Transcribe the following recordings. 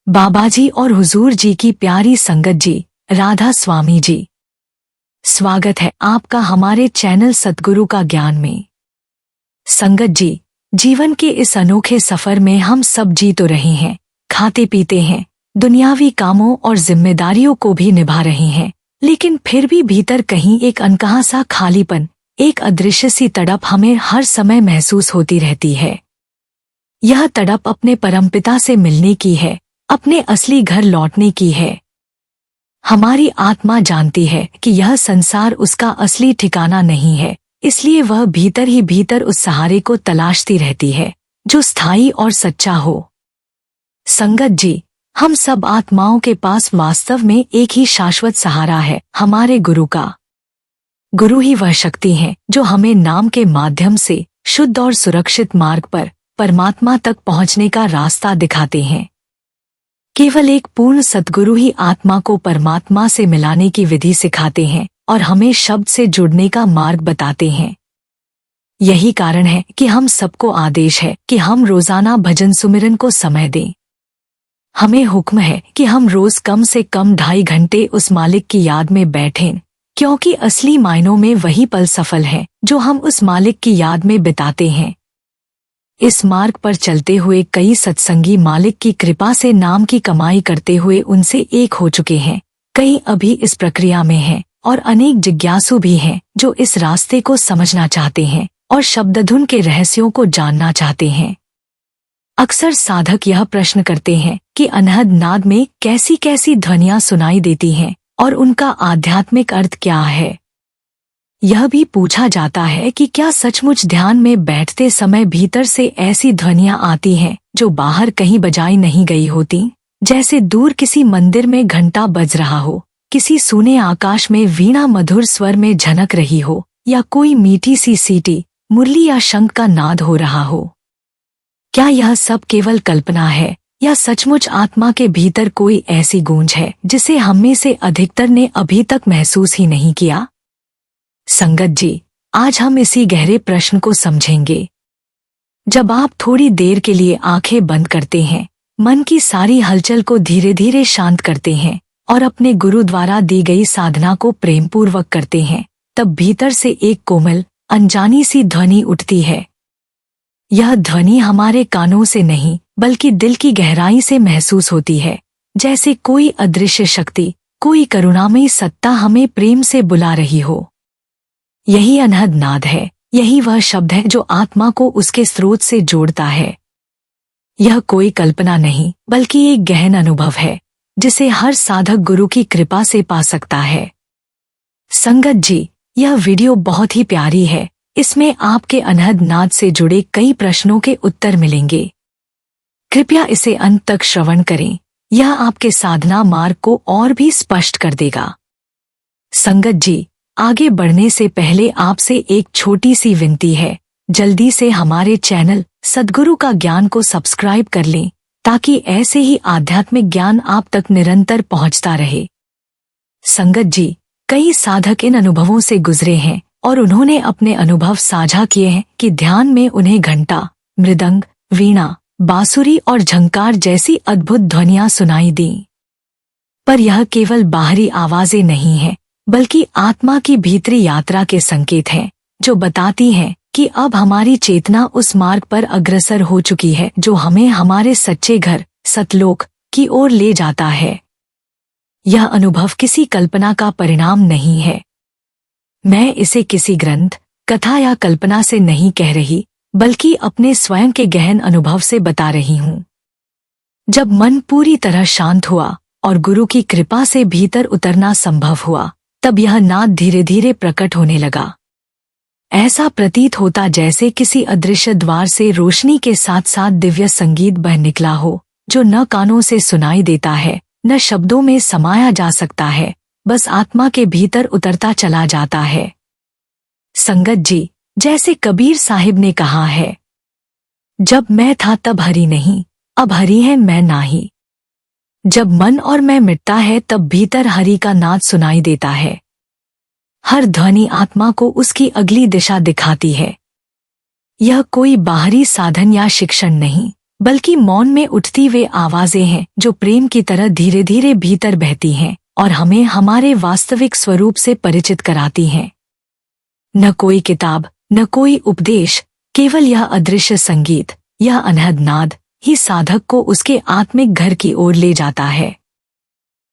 बाबाजी और हुजूर जी की प्यारी संगत जी, राधा स्वामी जी, स्वागत है आपका हमारे चैनल सतगुरु का ज्ञान में। संगत जी, जीवन के इस अनोखे सफर में हम सब जी तो रहे हैं, खाते पीते हैं, दुनियावी कामों और जिम्मेदारियों को भी निभा रहे हैं, लेकिन फिर भी भीतर कहीं एक अनकहा सा खालीपन, एक अदृश्य सी तड़प हमें हर समय महसूस होती रहती है। यह तड़प अपने परमपिता से मिलने की है, अपने असली घर लौटने की है। हमारी आत्मा जानती है कि यह संसार उसका असली ठिकाना नहीं है, इसलिए वह भीतर ही भीतर उस सहारे को तलाशती रहती है जो स्थायी और सच्चा हो। संगत जी, हम सब आत्माओं के पास वास्तव में एक ही शाश्वत सहारा है, हमारे गुरु का। गुरु ही वह शक्ति है जो हमें नाम के माध्यम से शुद्ध और सुरक्षित मार्ग पर परमात्मा तक पहुंचने का रास्ता दिखाते हैं। केवल एक पूर्ण सद्गुरु ही आत्मा को परमात्मा से मिलाने की विधि सिखाते हैं और हमें शब्द से जुड़ने का मार्ग बताते हैं। यही कारण है कि हम सबको आदेश है कि हम रोजाना भजन सुमिरन को समय दें। हमें हुक्म है कि हम रोज कम से कम 2.5 घंटे उस मालिक की याद में बैठें, क्योंकि असली मायनों में वही पल सफल है जो हम उस मालिक की याद में बिताते हैं। इस मार्ग पर चलते हुए कई सत्संगी मालिक की कृपा से नाम की कमाई करते हुए उनसे एक हो चुके हैं, कई अभी इस प्रक्रिया में हैं और अनेक जिज्ञासु भी हैं जो इस रास्ते को समझना चाहते हैं और शब्दधुन के रहस्यों को जानना चाहते हैं। अक्सर साधक यह प्रश्न करते हैं कि अनहद नाद में कैसी कैसी ध्वनियां सुनाई देती हैं और उनका आध्यात्मिक अर्थ क्या है। यह भी पूछा जाता है कि क्या सचमुच ध्यान में बैठते समय भीतर से ऐसी ध्वनियां आती हैं जो बाहर कहीं बजाई नहीं गई होती, जैसे दूर किसी मंदिर में घंटा बज रहा हो, किसी सूने आकाश में वीणा मधुर स्वर में झनक रही हो, या कोई मीठी सी सीटी, मुरली या शंख का नाद हो रहा हो। क्या यह सब केवल कल्पना है या सचमुच आत्मा के भीतर कोई ऐसी गूंज है जिसे हम में से अधिकतर ने अभी तक महसूस ही नहीं किया? संगत जी, आज हम इसी गहरे प्रश्न को समझेंगे। जब आप थोड़ी देर के लिए आंखें बंद करते हैं, मन की सारी हलचल को धीरे धीरे शांत करते हैं और अपने गुरु द्वारा दी गई साधना को प्रेमपूर्वक करते हैं, तब भीतर से एक कोमल, अनजानी सी ध्वनि उठती है। यह ध्वनि हमारे कानों से नहीं बल्कि दिल की गहराई से महसूस होती है, जैसे कोई अदृश्य शक्ति, कोई करुणामयी सत्ता हमें प्रेम से बुला रही हो। यही अनहद नाद है, यही वह शब्द है जो आत्मा को उसके स्रोत से जोड़ता है। यह कोई कल्पना नहीं बल्कि एक गहन अनुभव है जिसे हर साधक गुरु की कृपा से पा सकता है। संगत जी, यह वीडियो बहुत ही प्यारी है, इसमें आपके अनहद नाद से जुड़े कई प्रश्नों के उत्तर मिलेंगे। कृपया इसे अंत तक श्रवण करें, यह आपके साधना मार्ग को और भी स्पष्ट कर देगा। संगत जी, आगे बढ़ने से पहले आपसे एक छोटी सी विनती है, जल्दी से हमारे चैनल सद्गुरु का ज्ञान को सब्सक्राइब कर लें ताकि ऐसे ही आध्यात्मिक ज्ञान आप तक निरंतर पहुंचता रहे। संगत जी, कई साधक इन अनुभवों से गुजरे हैं और उन्होंने अपने अनुभव साझा किए हैं कि ध्यान में उन्हें घंटा, मृदंग, वीणा, बांसुरी और झंकार जैसी अद्भुत ध्वनियां सुनाई दी। पर यह केवल बाहरी आवाजें नहीं हैं, बल्कि आत्मा की भीतरी यात्रा के संकेत हैं जो बताती हैं कि अब हमारी चेतना उस मार्ग पर अग्रसर हो चुकी है जो हमें हमारे सच्चे घर, सतलोक की ओर ले जाता है। यह अनुभव किसी कल्पना का परिणाम नहीं है। मैं इसे किसी ग्रंथ, कथा या कल्पना से नहीं कह रही, बल्कि अपने स्वयं के गहन अनुभव से बता रही हूँ। जब मन पूरी तरह शांत हुआ और गुरु की कृपा से भीतर उतरना संभव हुआ, तब यह नाद धीरे धीरे प्रकट होने लगा। ऐसा प्रतीत होता जैसे किसी अदृश्य द्वार से रोशनी के साथ साथ दिव्य संगीत बह निकला हो, जो न कानों से सुनाई देता है, न शब्दों में समाया जा सकता है, बस आत्मा के भीतर उतरता चला जाता है। संगत जी, जैसे कबीर साहिब ने कहा है, जब मैं था तब हरि नहीं, अब हरि है मैं नाही। जब मन और मैं मिटता है तब भीतर हरि का नाद सुनाई देता है। हर ध्वनि आत्मा को उसकी अगली दिशा दिखाती है। यह कोई बाहरी साधन या शिक्षण नहीं, बल्कि मौन में उठती वे आवाजें हैं जो प्रेम की तरह धीरे धीरे भीतर बहती हैं और हमें हमारे वास्तविक स्वरूप से परिचित कराती हैं। न कोई किताब, न कोई उपदेश, केवल यह अदृश्य संगीत, यह अनहद नाद ही साधक को उसके आत्मिक घर की ओर ले जाता है।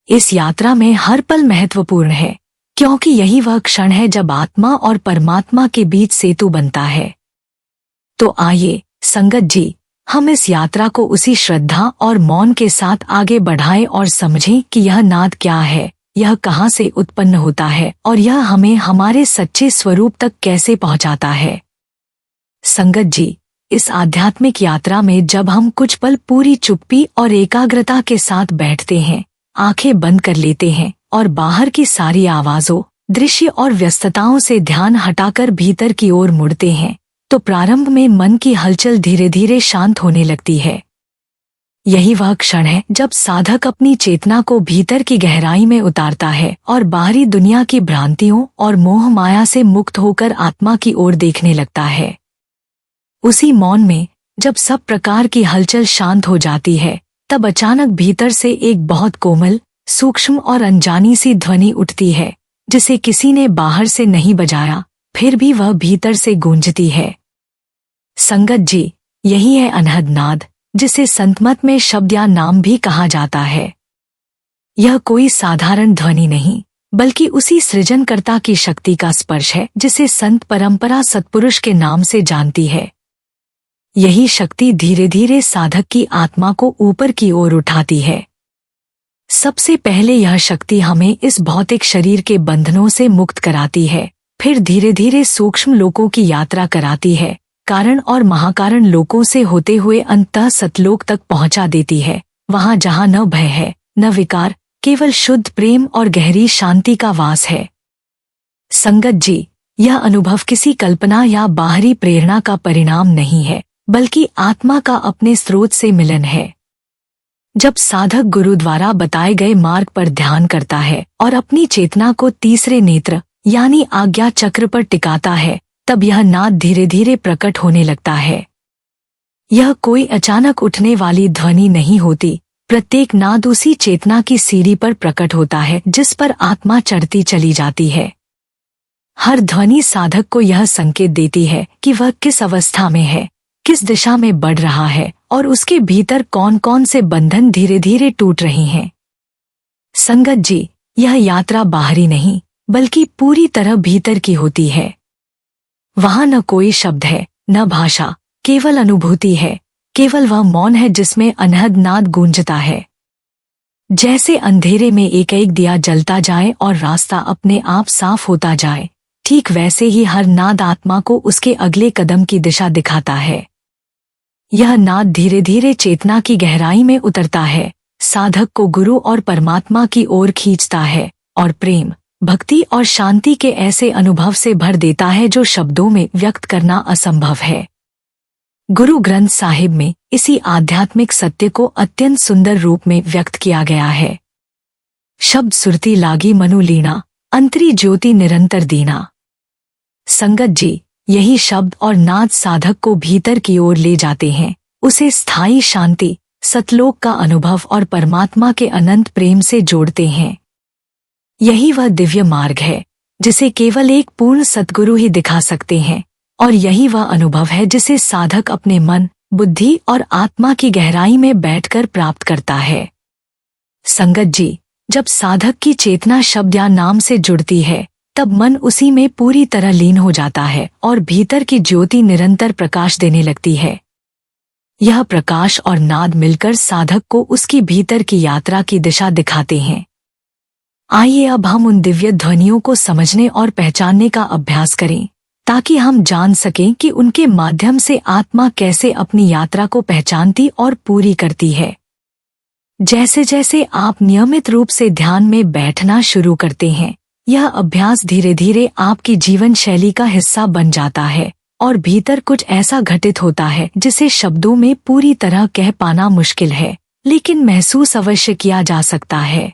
इस यात्रा में हर पल महत्वपूर्ण है, क्योंकि यही वह क्षण है जब आत्मा और परमात्मा के बीच सेतु बनता है। तो आइए संगत जी, हम इस यात्रा को उसी श्रद्धा और मौन के साथ आगे बढ़ाएं और समझें कि यह नाद क्या है, यह कहाँ से उत्पन्न होता है और यह हमें हमारे सच्चे स्वरूप तक कैसे पहुंचाता है। संगत जी, इस आध्यात्मिक यात्रा में जब हम कुछ पल पूरी चुप्पी और एकाग्रता के साथ बैठते हैं, आंखें बंद कर लेते हैं और बाहर की सारी आवाजों, दृश्य और व्यस्तताओं से ध्यान हटाकर भीतर की ओर मुड़ते हैं, तो प्रारंभ में मन की हलचल धीरे धीरे शांत होने लगती है। यही वह क्षण है जब साधक अपनी चेतना को भीतर की गहराई में उतारता है और बाहरी दुनिया की भ्रांतियों और मोह माया से मुक्त होकर आत्मा की ओर देखने लगता है। उसी मौन में जब सब प्रकार की हलचल शांत हो जाती है, तब अचानक भीतर से एक बहुत कोमल, सूक्ष्म और अनजानी सी ध्वनि उठती है, जिसे किसी ने बाहर से नहीं बजाया, फिर भी वह भीतर से गूंजती है। संगत जी, यही है अनहद नाद, जिसे संतमत में शब्द या नाम भी कहा जाता है। यह कोई साधारण ध्वनि नहीं, बल्कि उसी सृजनकर्ता की शक्ति का स्पर्श है जिसे संत परंपरा सत्पुरुष के नाम से जानती है। यही शक्ति धीरे धीरे साधक की आत्मा को ऊपर की ओर उठाती है। सबसे पहले यह शक्ति हमें इस भौतिक शरीर के बंधनों से मुक्त कराती है, फिर धीरे धीरे सूक्ष्म लोकों की यात्रा कराती है, कारण और महाकारण लोकों से होते हुए अंततः सतलोक तक पहुंचा देती है, वहां जहां न भय है, न विकार, केवल शुद्ध प्रेम और गहरी शांति का वास है। संगत जी, यह अनुभव किसी कल्पना या बाहरी प्रेरणा का परिणाम नहीं है, बल्कि आत्मा का अपने स्रोत से मिलन है। जब साधक गुरु द्वारा बताए गए मार्ग पर ध्यान करता है और अपनी चेतना को तीसरे नेत्र यानी आज्ञा चक्र पर टिकाता है, तब यह नाद धीरे धीरे प्रकट होने लगता है। यह कोई अचानक उठने वाली ध्वनि नहीं होती, प्रत्येक नाद उसी चेतना की सीढ़ी पर प्रकट होता है जिस पर आत्मा चढ़ती चली जाती है। हर ध्वनि साधक को यह संकेत देती है कि वह किस अवस्था में है, किस दिशा में बढ़ रहा है और उसके भीतर कौन कौन से बंधन धीरे धीरे टूट रहे हैं। संगत जी, यह यात्रा बाहरी नहीं, बल्कि पूरी तरह भीतर की होती है। वहां न कोई शब्द है, न भाषा, केवल अनुभूति है, केवल वह मौन है जिसमें अनहद नाद गूंजता है। जैसे अंधेरे में एक एक दिया जलता जाए और रास्ता अपने आप साफ होता जाए, ठीक वैसे ही हर नाद आत्मा को उसके अगले कदम की दिशा दिखाता है। यह नाद धीरे धीरे चेतना की गहराई में उतरता है, साधक को गुरु और परमात्मा की ओर खींचता है और प्रेम, भक्ति और शांति के ऐसे अनुभव से भर देता है जो शब्दों में व्यक्त करना असंभव है। गुरु ग्रंथ साहिब में इसी आध्यात्मिक सत्य को अत्यंत सुंदर रूप में व्यक्त किया गया है। शब्द सुरती लागी मनु लीना, अंतरी ज्योति निरंतर दीना। संगत जी, यही शब्द और नाद साधक को भीतर की ओर ले जाते हैं, उसे स्थायी शांति, सतलोक का अनुभव और परमात्मा के अनंत प्रेम से जोड़ते हैं। यही वह दिव्य मार्ग है जिसे केवल एक पूर्ण सद्गुरु ही दिखा सकते हैं, और यही वह अनुभव है जिसे साधक अपने मन, बुद्धि और आत्मा की गहराई में बैठकर प्राप्त करता है। संगत जी, जब साधक की चेतना शब्द या नाम से जुड़ती है, तब मन उसी में पूरी तरह लीन हो जाता है और भीतर की ज्योति निरंतर प्रकाश देने लगती है। यह प्रकाश और नाद मिलकर साधक को उसकी भीतर की यात्रा की दिशा दिखाते हैं। आइए अब हम उन दिव्य ध्वनियों को समझने और पहचानने का अभ्यास करें, ताकि हम जान सकें कि उनके माध्यम से आत्मा कैसे अपनी यात्रा को पहचानती और पूरी करती है। जैसे जैसे आप नियमित रूप से ध्यान में बैठना शुरू करते हैं, यह अभ्यास धीरे धीरे आपकी जीवन शैली का हिस्सा बन जाता है और भीतर कुछ ऐसा घटित होता है जिसे शब्दों में पूरी तरह कह पाना मुश्किल है, लेकिन महसूस अवश्य किया जा सकता है।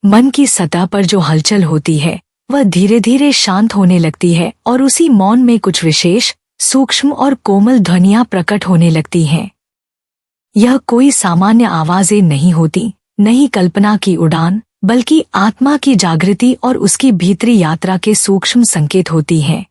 मन की सतह पर जो हलचल होती है वह धीरे धीरे शांत होने लगती है और उसी मौन में कुछ विशेष, सूक्ष्म और कोमल ध्वनियां प्रकट होने लगती हैं। यह कोई सामान्य आवाजें नहीं होती, नहीं कल्पना की उड़ान, बल्कि आत्मा की जागृति और उसकी भीतरी यात्रा के सूक्ष्म संकेत होती हैं।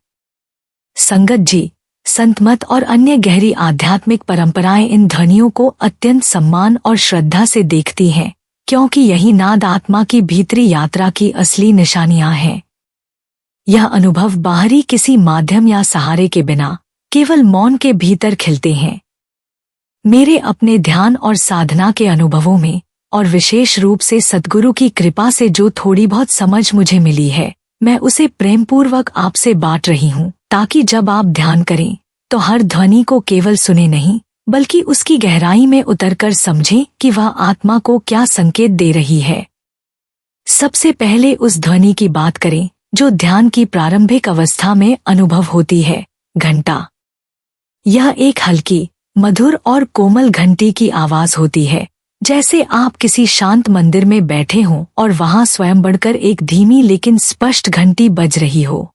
संगत जी, संतमत और अन्य गहरी आध्यात्मिक परंपराएं इन ध्वनियों को अत्यंत सम्मान और श्रद्धा से देखती हैं, क्योंकि यही नाद आत्मा की भीतरी यात्रा की असली निशानियां हैं। यह अनुभव बाहरी किसी माध्यम या सहारे के बिना केवल मौन के भीतर खिलते हैं। मेरे अपने ध्यान और साधना के अनुभवों में, और विशेष रूप से सद्गुरु की कृपा से जो थोड़ी बहुत समझ मुझे मिली है, मैं उसे प्रेमपूर्वक आपसे बांट रही हूँ, ताकि जब आप ध्यान करें तो हर ध्वनि को केवल सुने नहीं, बल्कि उसकी गहराई में उतरकर समझें कि वह आत्मा को क्या संकेत दे रही है। सबसे पहले उस ध्वनि की बात करें जो ध्यान की प्रारंभिक अवस्था में अनुभव होती है, घंटा। यह एक हल्की, मधुर और कोमल घंटी की आवाज होती है, जैसे आप किसी शांत मंदिर में बैठे हों और वहां स्वयं बढ़कर एक धीमी लेकिन स्पष्ट घंटी बज रही हो।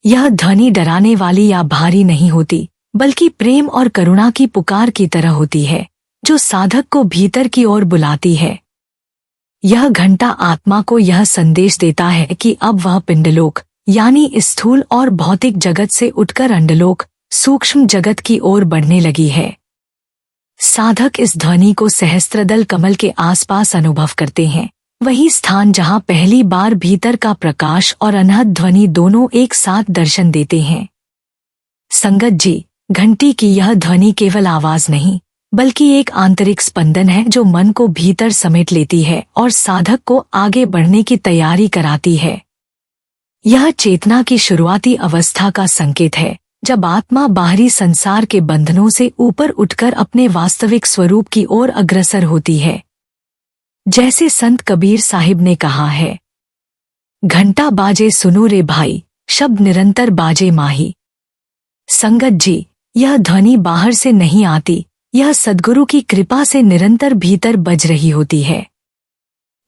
यह ध्वनि डराने वाली या भारी नहीं होती, बल्कि प्रेम और करुणा की पुकार की तरह होती है, जो साधक को भीतर की ओर बुलाती है। यह घंटा आत्मा को यह संदेश देता है कि अब वह पिंडलोक, यानी स्थूल और भौतिक जगत से उठकर अंडलोक, सूक्ष्म जगत की ओर बढ़ने लगी है। साधक इस ध्वनि को सहस्त्रदल कमल के आसपास अनुभव करते हैं, वही स्थान जहां पहली बार भीतर का प्रकाश और अनहद ध्वनि दोनों एक साथ दर्शन देते हैं। संगत जी, घंटी की यह ध्वनि केवल आवाज नहीं, बल्कि एक आंतरिक स्पंदन है जो मन को भीतर समेट लेती है और साधक को आगे बढ़ने की तैयारी कराती है। यह चेतना की शुरुआती अवस्था का संकेत है, जब आत्मा बाहरी संसार के बंधनों से ऊपर उठकर अपने वास्तविक स्वरूप की ओर अग्रसर होती है। जैसे संत कबीर साहिब ने कहा है, घंटा बाजे सुनो रे भाई, शब्द निरंतर बाजे माही। संगत जी, यह ध्वनि बाहर से नहीं आती, यह सद्गुरु की कृपा से निरंतर भीतर बज रही होती है।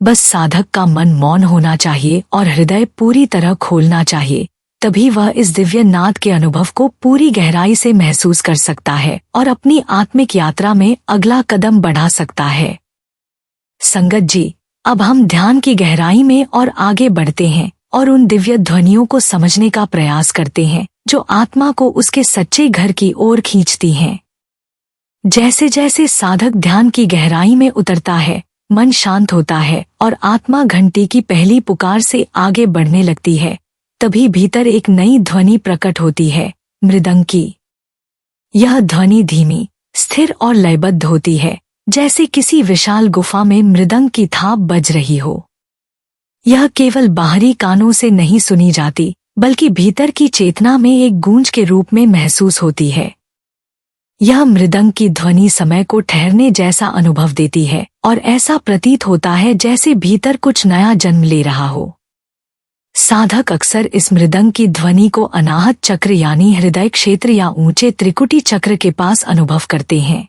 बस साधक का मन मौन होना चाहिए और हृदय पूरी तरह खोलना चाहिए, तभी वह इस दिव्य नाद के अनुभव को पूरी गहराई से महसूस कर सकता है और अपनी आत्मिक यात्रा में अगला कदम बढ़ा सकता है। संगत जी, अब हम ध्यान की गहराई में और आगे बढ़ते हैं और उन दिव्य ध्वनियों को समझने का प्रयास करते हैं जो आत्मा को उसके सच्चे घर की ओर खींचती हैं। जैसे जैसे साधक ध्यान की गहराई में उतरता है, मन शांत होता है और आत्मा घंटी की पहली पुकार से आगे बढ़ने लगती है, तभी भीतर एक नई ध्वनि प्रकट होती है, मृदंग की। यह ध्वनि धीमी, स्थिर और लयबद्ध होती है, जैसे किसी विशाल गुफा में मृदंग की थाप बज रही हो। यह केवल बाहरी कानों से नहीं सुनी जाती, बल्कि भीतर की चेतना में एक गूंज के रूप में महसूस होती है। यह मृदंग की ध्वनि समय को ठहरने जैसा अनुभव देती है और ऐसा प्रतीत होता है जैसे भीतर कुछ नया जन्म ले रहा हो। साधक अक्सर इस मृदंग की ध्वनि को अनाहत चक्र यानी हृदय क्षेत्र या ऊंचे त्रिकुटी चक्र के पास अनुभव करते हैं।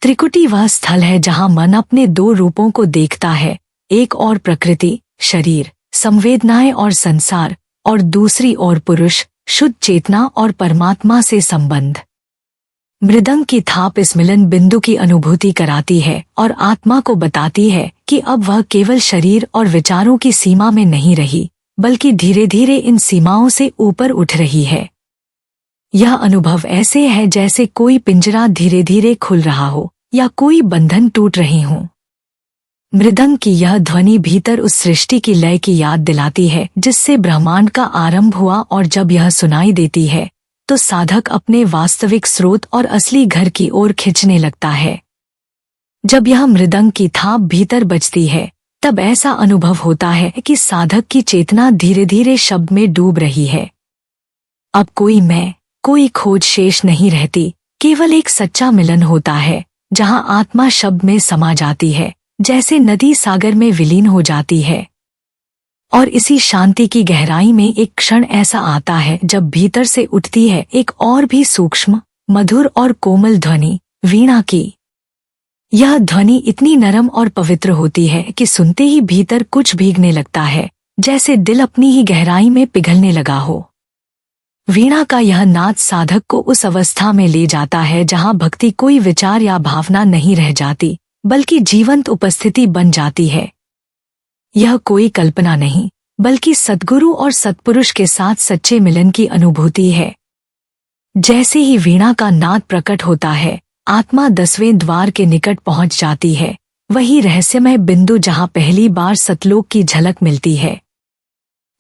त्रिकुटी वह स्थल है जहां मन अपने दो रूपों को देखता है, एक और प्रकृति, शरीर, संवेदनाएं और संसार, और दूसरी ओर पुरुष, शुद्ध चेतना और परमात्मा से संबंध। मृदंग की थाप इस मिलन बिंदु की अनुभूति कराती है और आत्मा को बताती है कि अब वह केवल शरीर और विचारों की सीमा में नहीं रही, बल्कि धीरे धीरे इन सीमाओं से ऊपर उठ रही है। यह अनुभव ऐसे है जैसे कोई पिंजरा धीरे धीरे खुल रहा हो या कोई बंधन टूट रहे हों। मृदंग की यह ध्वनि भीतर उस सृष्टि की लय की याद दिलाती है जिससे ब्रह्मांड का आरंभ हुआ, और जब यह सुनाई देती है तो साधक अपने वास्तविक स्रोत और असली घर की ओर खिंचने लगता है। जब यह मृदंग की थाप भीतर बजती है, तब ऐसा अनुभव होता है कि साधक की चेतना धीरे धीरे शब्द में डूब रही है। अब कोई मैं, कोई खोज शेष नहीं रहती, केवल एक सच्चा मिलन होता है जहां आत्मा शब्द में समा जाती है, जैसे नदी सागर में विलीन हो जाती है। और इसी शांति की गहराई में एक क्षण ऐसा आता है जब भीतर से उठती है एक और भी सूक्ष्म, मधुर और कोमल ध्वनि, वीणा की। यह ध्वनि इतनी नरम और पवित्र होती है कि सुनते ही भीतर कुछ भीगने लगता है, जैसे दिल अपनी ही गहराई में पिघलने लगा हो। वीणा का यह नाद साधक को उस अवस्था में ले जाता है जहां भक्ति कोई विचार या भावना नहीं रह जाती, बल्कि जीवंत उपस्थिति बन जाती है। यह कोई कल्पना नहीं, बल्कि सद्गुरु और सत्पुरुष के साथ सच्चे मिलन की अनुभूति है। जैसे ही वीणा का नाद प्रकट होता है, आत्मा 10वें द्वार के निकट पहुंच जाती है, वही रहस्यमय बिंदु जहां पहली बार सतलोक की झलक मिलती है।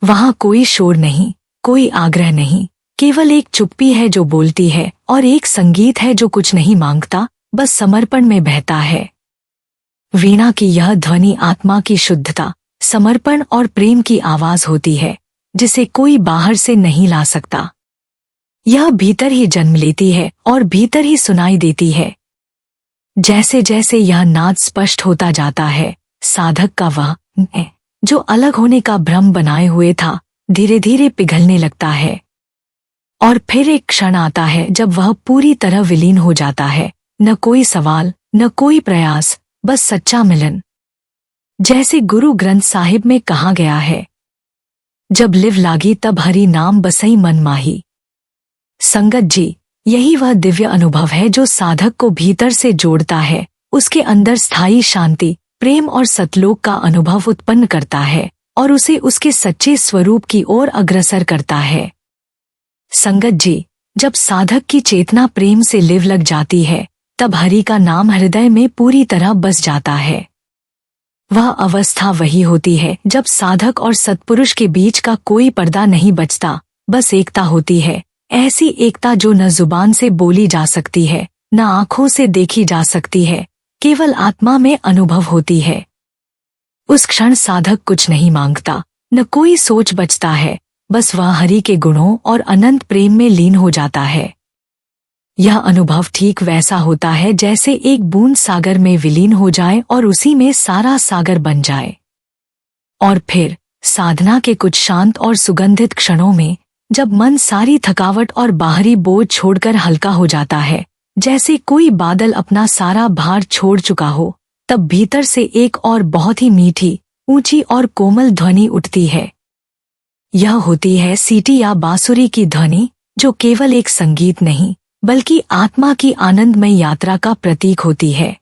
वहां कोई शोर नहीं, कोई आग्रह नहीं, केवल एक चुप्पी है जो बोलती है, और एक संगीत है जो कुछ नहीं मांगता, बस समर्पण में बहता है। वीणा की यह ध्वनि आत्मा की शुद्धता, समर्पण और प्रेम की आवाज होती है, जिसे कोई बाहर से नहीं ला सकता। यह भीतर ही जन्म लेती है और भीतर ही सुनाई देती है। जैसे जैसे यह नाद स्पष्ट होता जाता है, साधक का वह मैं, जो अलग होने का भ्रम बनाए हुए था, धीरे धीरे पिघलने लगता है। और फिर एक क्षण आता है जब वह पूरी तरह विलीन हो जाता है। न कोई सवाल, न कोई प्रयास, बस सच्चा मिलन। जैसे गुरु ग्रंथ साहिब में कहा गया है, जब लिव लागी तब हरि नाम बसई मन माही। संगत जी, यही वह दिव्य अनुभव है जो साधक को भीतर से जोड़ता है, उसके अंदर स्थायी शांति, प्रेम और सतलोक का अनुभव उत्पन्न करता है और उसे उसके सच्चे स्वरूप की ओर अग्रसर करता है। संगत जी, जब साधक की चेतना प्रेम से लिव लग जाती है, तब हरि का नाम हृदय में पूरी तरह बस जाता है। वह अवस्था वही होती है जब साधक और सत्पुरुष के बीच का कोई पर्दा नहीं बचता, बस एकता होती है। ऐसी एकता जो न जुबान से बोली जा सकती है, न आंखों से देखी जा सकती है, केवल आत्मा में अनुभव होती है। उस क्षण साधक कुछ नहीं मांगता, न कोई सोच बचता है, बस वह हरि के गुणों और अनंत प्रेम में लीन हो जाता है। यह अनुभव ठीक वैसा होता है जैसे एक बूंद सागर में विलीन हो जाए और उसी में सारा सागर बन जाए। और फिर साधना के कुछ शांत और सुगंधित क्षणों में, जब मन सारी थकावट और बाहरी बोझ छोड़कर हल्का हो जाता है, जैसे कोई बादल अपना सारा भार छोड़ चुका हो, तब भीतर से एक और बहुत ही मीठी, ऊंची और कोमल ध्वनि उठती है। यह होती है सीटी या बांसुरी की ध्वनि, जो केवल एक संगीत नहीं, बल्कि आत्मा की आनंदमय यात्रा का प्रतीक होती है।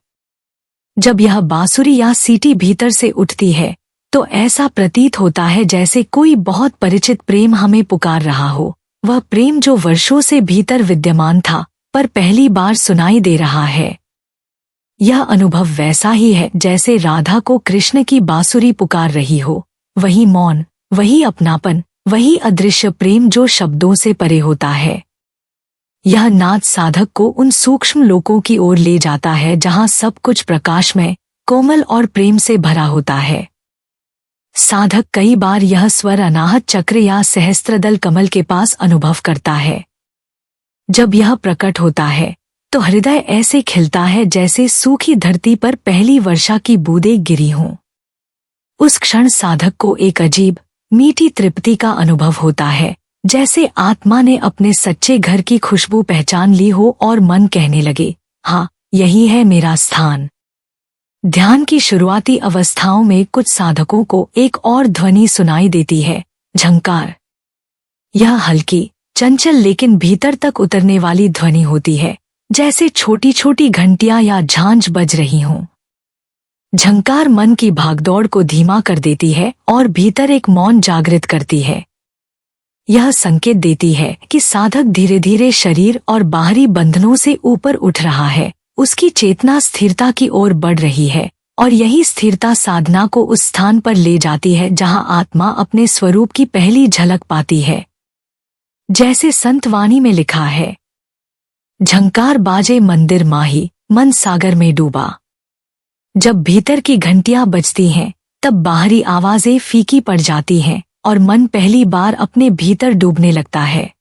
जब यह बांसुरी या सीटी भीतर से उठती है, तो ऐसा प्रतीत होता है जैसे कोई बहुत परिचित प्रेम हमें पुकार रहा हो। वह प्रेम जो वर्षों से भीतर विद्यमान था, पर पहली बार सुनाई दे रहा है। यह अनुभव वैसा ही है जैसे राधा को कृष्ण की बांसुरी पुकार रही हो। वही मौन, वही अपनापन, वही अदृश्य प्रेम जो शब्दों से परे होता है। यह नाद साधक को उन सूक्ष्म लोकों की ओर ले जाता है जहां सब कुछ प्रकाशमय, कोमल और प्रेम से भरा होता है। साधक कई बार यह स्वर अनाहत चक्र या सहस्त्रदल कमल के पास अनुभव करता है। जब यह प्रकट होता है, तो हृदय ऐसे खिलता है जैसे सूखी धरती पर पहली वर्षा की बूंदें गिरी हों। उस क्षण साधक को एक अजीब, मीठी तृप्ति का अनुभव होता है, जैसे आत्मा ने अपने सच्चे घर की खुशबू पहचान ली हो और मन कहने लगे, हाँ, यही है मेरा स्थान। ध्यान की शुरुआती अवस्थाओं में कुछ साधकों को एक और ध्वनि सुनाई देती है, झंकार। यह हल्की, चंचल लेकिन भीतर तक उतरने वाली ध्वनि होती है, जैसे छोटी छोटी घंटियां या झांझ बज रही हों। झंकार मन की भागदौड़ को धीमा कर देती है और भीतर एक मौन जागृत करती है। यह संकेत देती है कि साधक धीरे धीरे शरीर और बाहरी बंधनों से ऊपर उठ रहा है, उसकी चेतना स्थिरता की ओर बढ़ रही है, और यही स्थिरता साधना को उस स्थान पर ले जाती है जहां आत्मा अपने स्वरूप की पहली झलक पाती है। जैसे संत वाणी में लिखा है, झंकार बाजे मंदिर माही, मन सागर में डूबा। जब भीतर की घंटियां बजती हैं, तब बाहरी आवाजें फीकी पड़ जाती हैं और मन पहली बार अपने भीतर डूबने लगता है।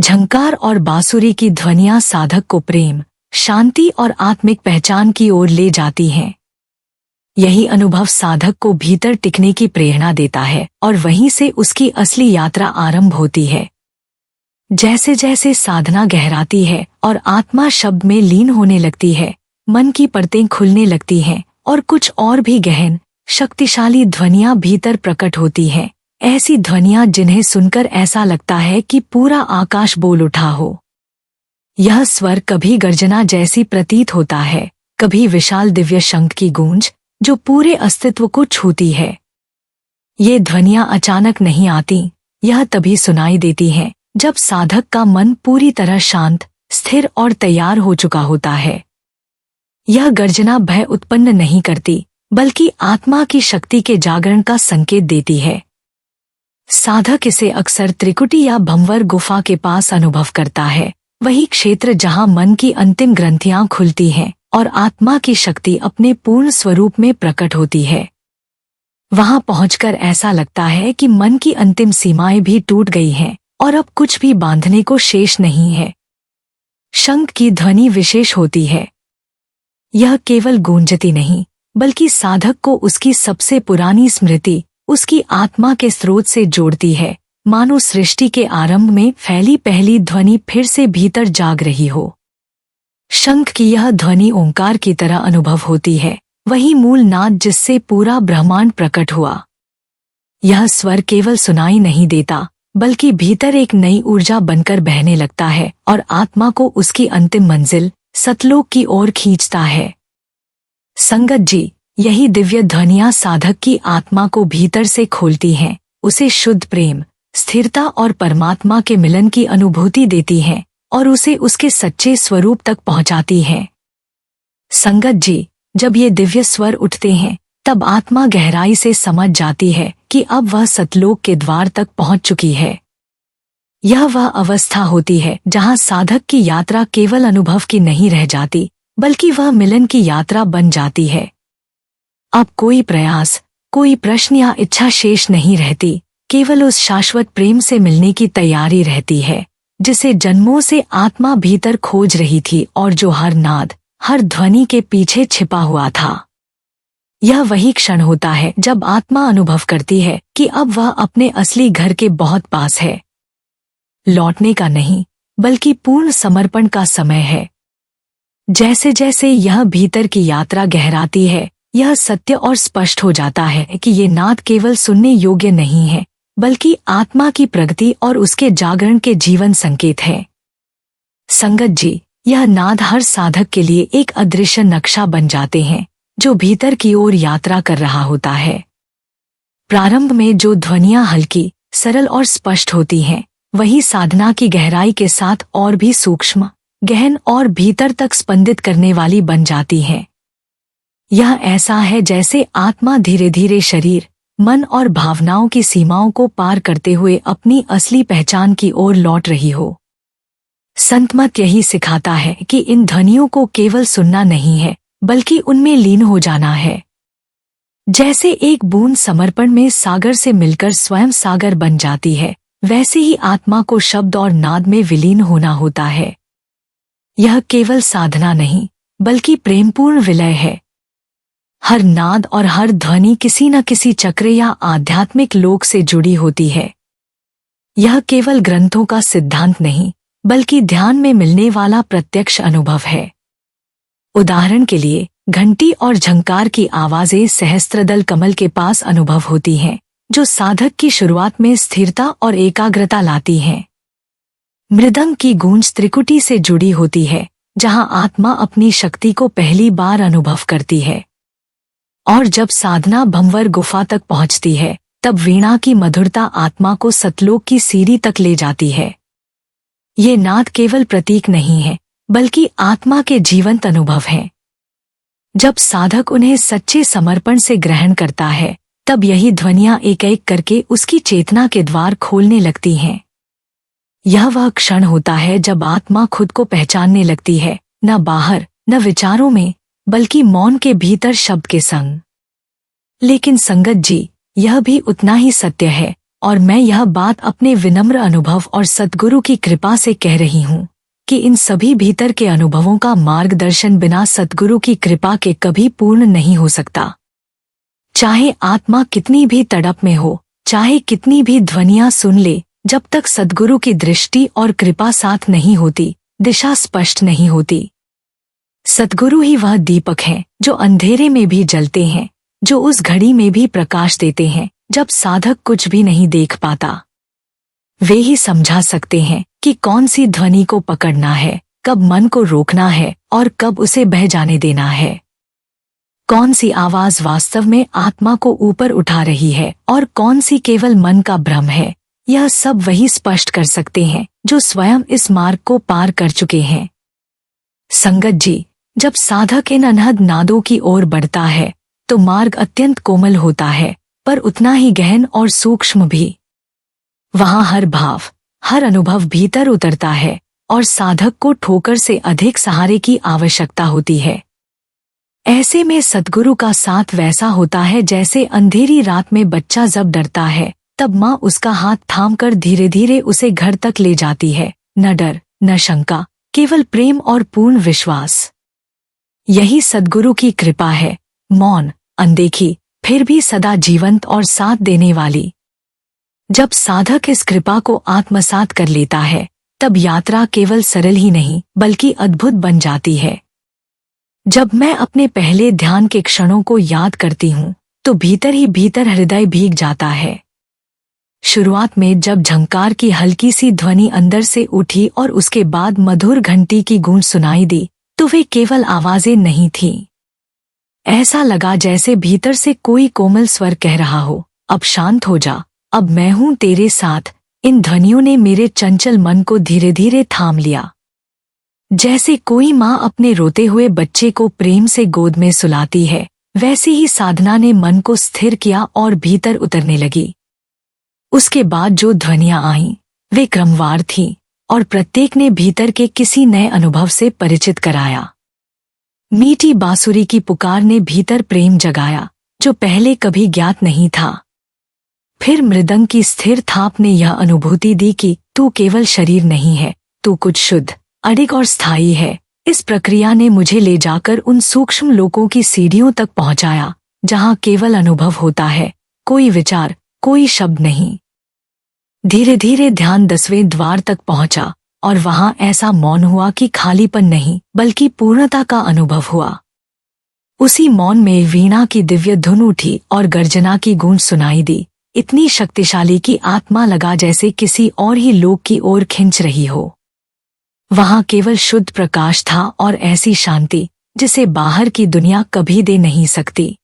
झंकार और बांसुरी की ध्वनियां साधक को प्रेम, शांति और आत्मिक पहचान की ओर ले जाती हैं। यही अनुभव साधक को भीतर टिकने की प्रेरणा देता है और वहीं से उसकी असली यात्रा आरंभ होती है। जैसे जैसे साधना गहराती है और आत्मा शब्द में लीन होने लगती है, मन की परतें खुलने लगती हैं और कुछ और भी गहन, शक्तिशाली ध्वनियां भीतर प्रकट होती हैं, ऐसी ध्वनियां जिन्हें सुनकर ऐसा लगता है कि पूरा आकाश बोल उठा हो। यह स्वर कभी गर्जना जैसी प्रतीत होता है, कभी विशाल दिव्य शंख की गूंज जो पूरे अस्तित्व को छूती है। ये ध्वनियां अचानक नहीं आती, यह तभी सुनाई देती हैं जब साधक का मन पूरी तरह शांत, स्थिर और तैयार हो चुका होता है। यह गर्जना भय उत्पन्न नहीं करती, बल्कि आत्मा की शक्ति के जागरण का संकेत देती है। साधक इसे अक्सर त्रिकुटी या भंवर गुफा के पास अनुभव करता है, वही क्षेत्र जहां मन की अंतिम ग्रंथियां खुलती हैं और आत्मा की शक्ति अपने पूर्ण स्वरूप में प्रकट होती है। वहां पहुंचकर ऐसा लगता है कि मन की अंतिम सीमाएं भी टूट गई हैं और अब कुछ भी बांधने को शेष नहीं है। शंख की ध्वनि विशेष होती है। यह केवल गूंजती नहीं, बल्कि साधक को उसकी सबसे पुरानी स्मृति, उसकी आत्मा के स्रोत से जोड़ती है, मानो सृष्टि के आरंभ में फैली पहली ध्वनि फिर से भीतर जाग रही हो। शंख की यह ध्वनि ओंकार की तरह अनुभव होती है, वही मूल नाद जिससे पूरा ब्रह्मांड प्रकट हुआ। यह स्वर केवल सुनाई नहीं देता, बल्कि भीतर एक नई ऊर्जा बनकर बहने लगता है और आत्मा को उसकी अंतिम मंजिल, सतलोक की ओर खींचता है। संगत जी, यही दिव्य ध्वनियां साधक की आत्मा को भीतर से खोलती हैं, उसे शुद्ध प्रेम, स्थिरता और परमात्मा के मिलन की अनुभूति देती हैं और उसे उसके सच्चे स्वरूप तक पहुंचाती हैं। संगत जी, जब ये दिव्य स्वर उठते हैं, तब आत्मा गहराई से समझ जाती है कि अब वह सतलोक के द्वार तक पहुंच चुकी है। यह वह अवस्था होती है जहां साधक की यात्रा केवल अनुभव की नहीं रह जाती, बल्कि वह मिलन की यात्रा बन जाती है। अब कोई प्रयास, कोई प्रश्न या इच्छा शेष नहीं रहती, केवल उस शाश्वत प्रेम से मिलने की तैयारी रहती है, जिसे जन्मों से आत्मा भीतर खोज रही थी और जो हर नाद, हर ध्वनि के पीछे छिपा हुआ था। यह वही क्षण होता है जब आत्मा अनुभव करती है कि अब वह अपने असली घर के बहुत पास है। लौटने का नहीं, बल्कि पूर्ण समर्पण का समय है। जैसे जैसे यह भीतर की यात्रा गहराती है, यह सत्य और स्पष्ट हो जाता है कि ये नाद केवल सुनने योग्य नहीं है, बल्कि आत्मा की प्रगति और उसके जागरण के जीवन संकेत है। संगत जी, यह नाद हर साधक के लिए एक अदृश्य नक्शा बन जाते हैं, जो भीतर की ओर यात्रा कर रहा होता है। प्रारंभ में जो ध्वनियां हल्की, सरल और स्पष्ट होती हैं, वही साधना की गहराई के साथ और भी सूक्ष्म, गहन और भीतर तक स्पंदित करने वाली बन जाती हैं। यह ऐसा है जैसे आत्मा धीरे धीरे शरीर, मन और भावनाओं की सीमाओं को पार करते हुए अपनी असली पहचान की ओर लौट रही हो। संत मत यही सिखाता है कि इन ध्वनियों को केवल सुनना नहीं है, बल्कि उनमें लीन हो जाना है। जैसे एक बूंद समर्पण में सागर से मिलकर स्वयं सागर बन जाती है, वैसे ही आत्मा को शब्द और नाद में विलीन होना होता है। यह केवल साधना नहीं, बल्कि प्रेमपूर्ण विलय है। हर नाद और हर ध्वनि किसी न किसी चक्र या आध्यात्मिक लोक से जुड़ी होती है। यह केवल ग्रंथों का सिद्धांत नहीं, बल्कि ध्यान में मिलने वाला प्रत्यक्ष अनुभव है। उदाहरण के लिए, घंटी और झंकार की आवाजें सहस्त्रदल कमल के पास अनुभव होती हैं, जो साधक की शुरुआत में स्थिरता और एकाग्रता लाती हैं। मृदंग की गूंज त्रिकुटी से जुड़ी होती है, जहां आत्मा अपनी शक्ति को पहली बार अनुभव करती है। और जब साधना भंवर गुफा तक पहुंचती है, तब वीणा की मधुरता आत्मा को सतलोक की सीढ़ी तक ले जाती है। ये नाद केवल प्रतीक नहीं है, बल्कि आत्मा के जीवंत अनुभव हैं। जब साधक उन्हें सच्चे समर्पण से ग्रहण करता है, तब यही ध्वनियां एक एक करके उसकी चेतना के द्वार खोलने लगती हैं। यह वह क्षण होता है जब आत्मा खुद को पहचानने लगती है, न बाहर, न विचारों में, बल्कि मौन के भीतर शब्द के संग। लेकिन संगत जी, यह भी उतना ही सत्य है, और मैं यह बात अपने विनम्र अनुभव और सद्गुरु की कृपा से कह रही हूँ, कि इन सभी भीतर के अनुभवों का मार्गदर्शन बिना सद्गुरु की कृपा के कभी पूर्ण नहीं हो सकता। चाहे आत्मा कितनी भी तड़प में हो, चाहे कितनी भी ध्वनियां सुन ले, जब तक सद्गुरु की दृष्टि और कृपा साथ नहीं होती, दिशा स्पष्ट नहीं होती। सद्गुरु ही वह दीपक हैं, जो अंधेरे में भी जलते हैं, जो उस घड़ी में भी प्रकाश देते हैं, जब साधक कुछ भी नहीं देख पाता। वे ही समझा सकते हैं कि कौन सी ध्वनि को पकड़ना है, कब मन को रोकना है और कब उसे बह जाने देना है। कौन सी आवाज वास्तव में आत्मा को ऊपर उठा रही है और कौन सी केवल मन का भ्रम है, यह सब वही स्पष्ट कर सकते हैं जो स्वयं इस मार्ग को पार कर चुके हैं। संगत जी, जब साधक इन अनहद नादों की ओर बढ़ता है तो मार्ग अत्यंत कोमल होता है, पर उतना ही गहन और सूक्ष्म भी। वहां हर भाव, हर अनुभव भीतर उतरता है और साधक को ठोकर से अधिक सहारे की आवश्यकता होती है। ऐसे में सद्गुरु का साथ वैसा होता है जैसे अंधेरी रात में बच्चा जब डरता है तब माँ उसका हाथ थामकर धीरे धीरे उसे घर तक ले जाती है। न डर, न शंका, केवल प्रेम और पूर्ण विश्वास। यही सद्गुरु की कृपा है, मौन, अनदेखी, फिर भी सदा जीवंत और साथ देने वाली। जब साधक इस कृपा को आत्मसात कर लेता है तब यात्रा केवल सरल ही नहीं बल्कि अद्भुत बन जाती है। जब मैं अपने पहले ध्यान के क्षणों को याद करती हूँ तो भीतर ही भीतर हृदय भीग जाता है। शुरुआत में जब झंकार की हल्की सी ध्वनि अंदर से उठी और उसके बाद मधुर घंटी की गूंज सुनाई दी तो वे केवल आवाजें नहीं थीं। ऐसा लगा जैसे भीतर से कोई कोमल स्वर कह रहा हो, अब शांत हो जा, अब मैं हूं तेरे साथ। इन ध्वनियों ने मेरे चंचल मन को धीरे धीरे थाम लिया। जैसे कोई माँ अपने रोते हुए बच्चे को प्रेम से गोद में सुलाती है, वैसे ही साधना ने मन को स्थिर किया और भीतर उतरने लगी। उसके बाद जो ध्वनियां आईं, वे क्रमवार थीं और प्रत्येक ने भीतर के किसी नए अनुभव से परिचित कराया। मीठी बांसुरी की पुकार ने भीतर प्रेम जगाया जो पहले कभी ज्ञात नहीं था। फिर मृदंग की स्थिर थाप ने यह अनुभूति दी कि तू केवल शरीर नहीं है, तू कुछ शुद्ध, अडिग और स्थायी है। इस प्रक्रिया ने मुझे ले जाकर उन सूक्ष्म लोकों की सीढ़ियों तक पहुंचाया जहां केवल अनुभव होता है, कोई विचार, कोई शब्द नहीं। धीरे धीरे ध्यान 10वें द्वार तक पहुंचा और वहां ऐसा मौन हुआ कि खालीपन नहीं बल्कि पूर्णता का अनुभव हुआ। उसी मौन में वीणा की दिव्य धुन उठी और गर्जना की गूंज सुनाई दी, इतनी शक्तिशाली कि आत्मा लगा जैसे किसी और ही लोक की ओर खिंच रही हो। वहां केवल शुद्ध प्रकाश था और ऐसी शांति जिसे बाहर की दुनिया कभी दे नहीं सकती।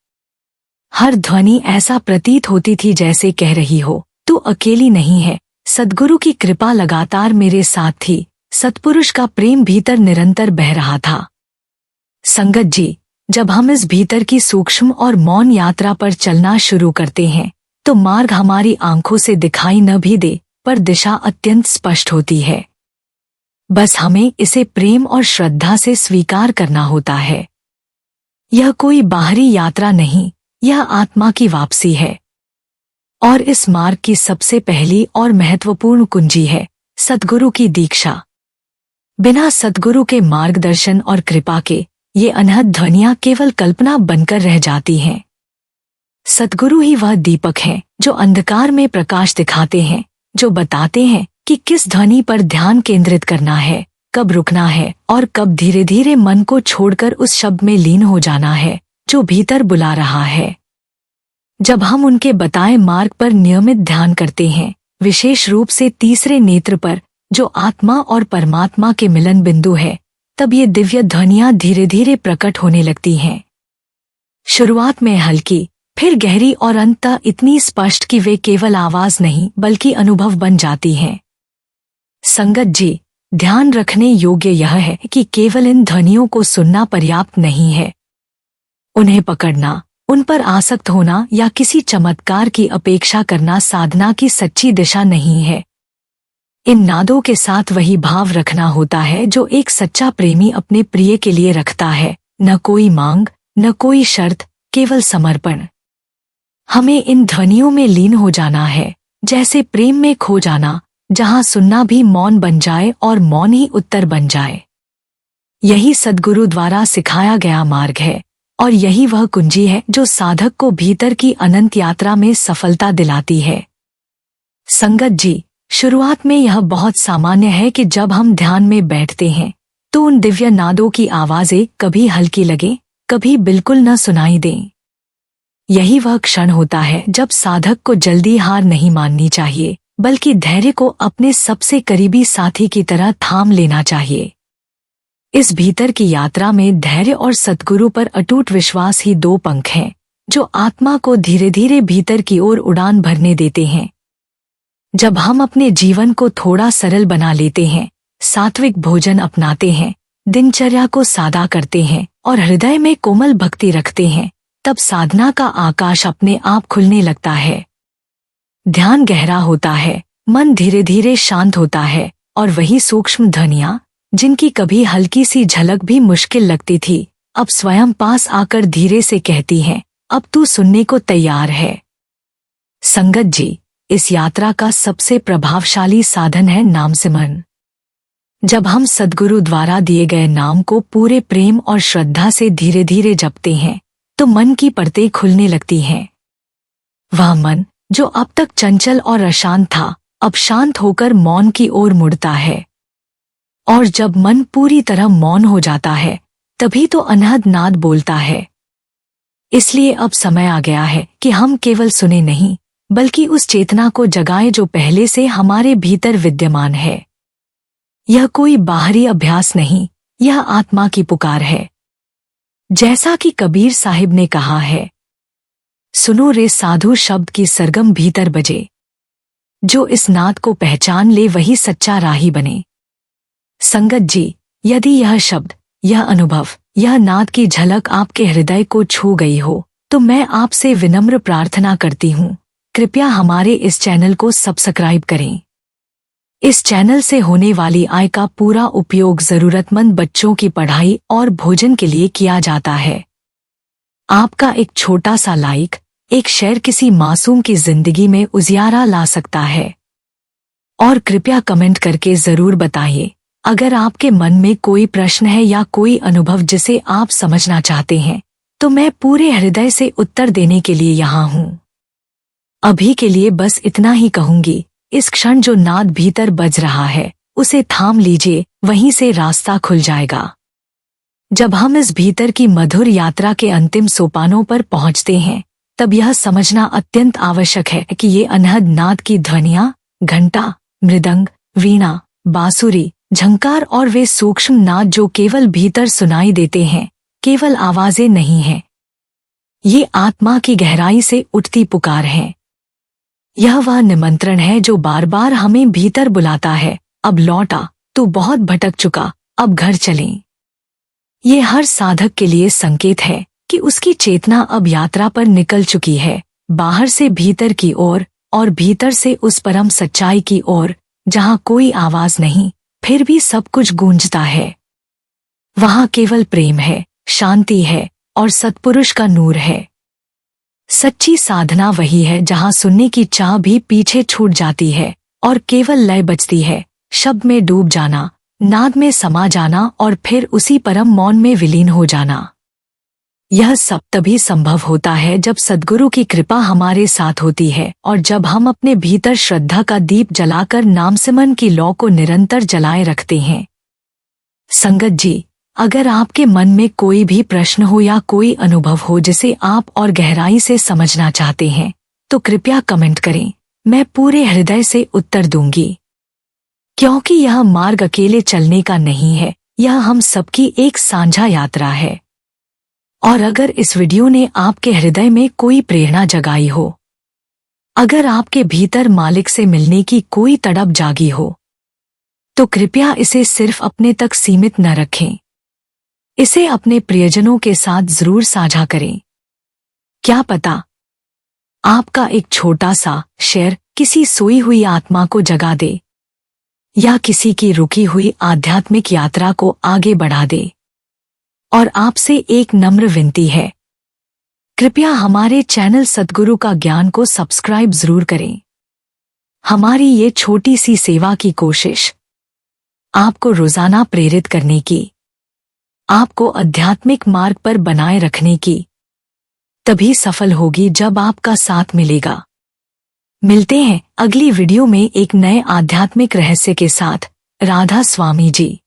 हर ध्वनि ऐसा प्रतीत होती थी जैसे कह रही हो, तू अकेली नहीं है, सद्गुरु की कृपा लगातार मेरे साथ थी। सत्पुरुष का प्रेम भीतर निरंतर बह रहा था। संगत जी, जब हम इस भीतर की सूक्ष्म और मौन यात्रा पर चलना शुरू करते हैं तो मार्ग हमारी आंखों से दिखाई न भी दे पर दिशा अत्यंत स्पष्ट होती है। बस हमें इसे प्रेम और श्रद्धा से स्वीकार करना होता है। यह कोई बाहरी यात्रा नहीं, यह आत्मा की वापसी है। और इस मार्ग की सबसे पहली और महत्वपूर्ण कुंजी है सद्गुरु की दीक्षा। बिना सद्गुरु के मार्गदर्शन और कृपा के ये अनहद ध्वनियां केवल कल्पना बनकर रह जाती हैं। सद्गुरु ही वह दीपक हैं जो अंधकार में प्रकाश दिखाते हैं, जो बताते हैं कि किस ध्वनि पर ध्यान केंद्रित करना है, कब रुकना है और कब धीरे धीरे मन को छोड़कर उस शब्द में लीन हो जाना है जो भीतर बुला रहा है। जब हम उनके बताए मार्ग पर नियमित ध्यान करते हैं, विशेष रूप से तीसरे नेत्र पर जो आत्मा और परमात्मा के मिलन बिंदु है, तब ये दिव्य ध्वनियां धीरे धीरे प्रकट होने लगती हैं। शुरुआत में हल्की, फिर गहरी और अंततः इतनी स्पष्ट कि वे केवल आवाज नहीं बल्कि अनुभव बन जाती हैं। संगत जी, ध्यान रखने योग्य यह है कि केवल इन ध्वनियों को सुनना पर्याप्त नहीं है। उन्हें पकड़ना, उन पर आसक्त होना या किसी चमत्कार की अपेक्षा करना साधना की सच्ची दिशा नहीं है। इन नादों के साथ वही भाव रखना होता है जो एक सच्चा प्रेमी अपने प्रिय के लिए रखता है, न कोई मांग, न कोई शर्त, केवल समर्पण। हमें इन ध्वनियों में लीन हो जाना है, जैसे प्रेम में खो जाना, जहां सुनना भी मौन बन जाए और मौन ही उत्तर बन जाए। यही सद्गुरु द्वारा सिखाया गया मार्ग है और यही वह कुंजी है जो साधक को भीतर की अनंत यात्रा में सफलता दिलाती है। संगत जी, शुरुआत में यह बहुत सामान्य है कि जब हम ध्यान में बैठते हैं तो उन दिव्य नादों की आवाजें कभी हल्की लगे, कभी बिल्कुल न सुनाई दें। यही वह क्षण होता है जब साधक को जल्दी हार नहीं माननी चाहिए, बल्कि धैर्य को अपने सबसे करीबी साथी की तरह थाम लेना चाहिए। इस भीतर की यात्रा में धैर्य और सद्गुरु पर अटूट विश्वास ही दो पंख हैं, जो आत्मा को धीरे धीरे भीतर की ओर उड़ान भरने देते हैं। जब हम अपने जीवन को थोड़ा सरल बना लेते हैं, सात्विक भोजन अपनाते हैं, दिनचर्या को सादा करते हैं और हृदय में कोमल भक्ति रखते हैं, तब साधना का आकाश अपने आप खुलने लगता है। ध्यान गहरा होता है, मन धीरे धीरे शांत होता है और वही सूक्ष्म ध्वनियां, जिनकी कभी हल्की सी झलक भी मुश्किल लगती थी, अब स्वयं पास आकर धीरे से कहती हैं, अब तू सुनने को तैयार है। संगत जी, इस यात्रा का सबसे प्रभावशाली साधन है नाम सिमरन। जब हम सद्गुरु द्वारा दिए गए नाम को पूरे प्रेम और श्रद्धा से धीरे धीरे जपते हैं, तो मन की परतें खुलने लगती हैं। वह मन जो अब तक चंचल और अशांत था, अब शांत होकर मौन की ओर मुड़ता है। और जब मन पूरी तरह मौन हो जाता है, तभी तो अनहद नाद बोलता है। इसलिए अब समय आ गया है कि हम केवल सुने नहीं, बल्कि उस चेतना को जगाएं जो पहले से हमारे भीतर विद्यमान है। यह कोई बाहरी अभ्यास नहीं, यह आत्मा की पुकार है। जैसा कि कबीर साहिब ने कहा है, सुनो रे साधु शब्द की सरगम भीतर बजे, जो इस नाद को पहचान ले वही सच्चा राही बने। संगत जी, यदि यह शब्द, यह अनुभव, यह नाद की झलक आपके हृदय को छू गई हो, तो मैं आपसे विनम्र प्रार्थना करती हूँ, कृपया हमारे इस चैनल को सब्सक्राइब करें। इस चैनल से होने वाली आय का पूरा उपयोग जरूरतमंद बच्चों की पढ़ाई और भोजन के लिए किया जाता है। आपका एक छोटा सा लाइक, एक शेयर किसी मासूम की जिंदगी में उजियारा ला सकता है। और कृपया कमेंट करके जरूर बताइए, अगर आपके मन में कोई प्रश्न है या कोई अनुभव जिसे आप समझना चाहते हैं, तो मैं पूरे हृदय से उत्तर देने के लिए यहाँ हूँ। अभी के लिए बस इतना ही कहूंगी, इस क्षण जो नाद भीतर बज रहा है, उसे थाम लीजिए, वहीं से रास्ता खुल जाएगा। जब हम इस भीतर की मधुर यात्रा के अंतिम सोपानों पर पहुंचते हैं, तब यह समझना अत्यंत आवश्यक है कि ये अनहद नाद की ध्वनियां, घंटा, मृदंग, वीणा, बांसुरी, झंकार और वे सूक्ष्म नाद जो केवल भीतर सुनाई देते हैं, केवल आवाजें नहीं हैं। ये आत्मा की गहराई से उठती पुकार है। यह वह निमंत्रण है जो बार बार हमें भीतर बुलाता है, अब लौटा, तू बहुत भटक चुका, अब घर चलें। ये हर साधक के लिए संकेत है कि उसकी चेतना अब यात्रा पर निकल चुकी है, बाहर से भीतर की ओर और भीतर से उस परम सच्चाई की ओर, जहाँ कोई आवाज नहीं, फिर भी सब कुछ गूंजता है। वहाँ केवल प्रेम है, शांति है और सत्पुरुष का नूर है। सच्ची साधना वही है जहाँ सुनने की चाह भी पीछे छूट जाती है और केवल लय बचती है, शब्द में डूब जाना, नाद में समा जाना और फिर उसी परम मौन में विलीन हो जाना। यह सब तभी संभव होता है जब सद्गुरु की कृपा हमारे साथ होती है और जब हम अपने भीतर श्रद्धा का दीप जलाकर नामसिमरन की लौ को निरंतर जलाए रखते हैं। संगत जी, अगर आपके मन में कोई भी प्रश्न हो या कोई अनुभव हो जिसे आप और गहराई से समझना चाहते हैं, तो कृपया कमेंट करें, मैं पूरे हृदय से उत्तर दूंगी। क्योंकि यह मार्ग अकेले चलने का नहीं है, यह हम सबकी एक साझा यात्रा है। और अगर इस वीडियो ने आपके हृदय में कोई प्रेरणा जगाई हो, अगर आपके भीतर मालिक से मिलने की कोई तड़प जागी हो, तो कृपया इसे सिर्फ अपने तक सीमित न रखें। इसे अपने प्रियजनों के साथ जरूर साझा करें। क्या पता, आपका एक छोटा सा शेयर किसी सोई हुई आत्मा को जगा दे या किसी की रुकी हुई आध्यात्मिक यात्रा को आगे बढ़ा दे। और आपसे एक नम्र विनती है, कृपया हमारे चैनल सद्गुरु का ज्ञान को सब्सक्राइब जरूर करें। हमारी ये छोटी सी सेवा की कोशिश आपको रोजाना प्रेरित करने की, आपको आध्यात्मिक मार्ग पर बनाए रखने की तभी सफल होगी जब आपका साथ मिलेगा। मिलते हैं अगली वीडियो में एक नए आध्यात्मिक रहस्य के साथ। राधा स्वामी जी।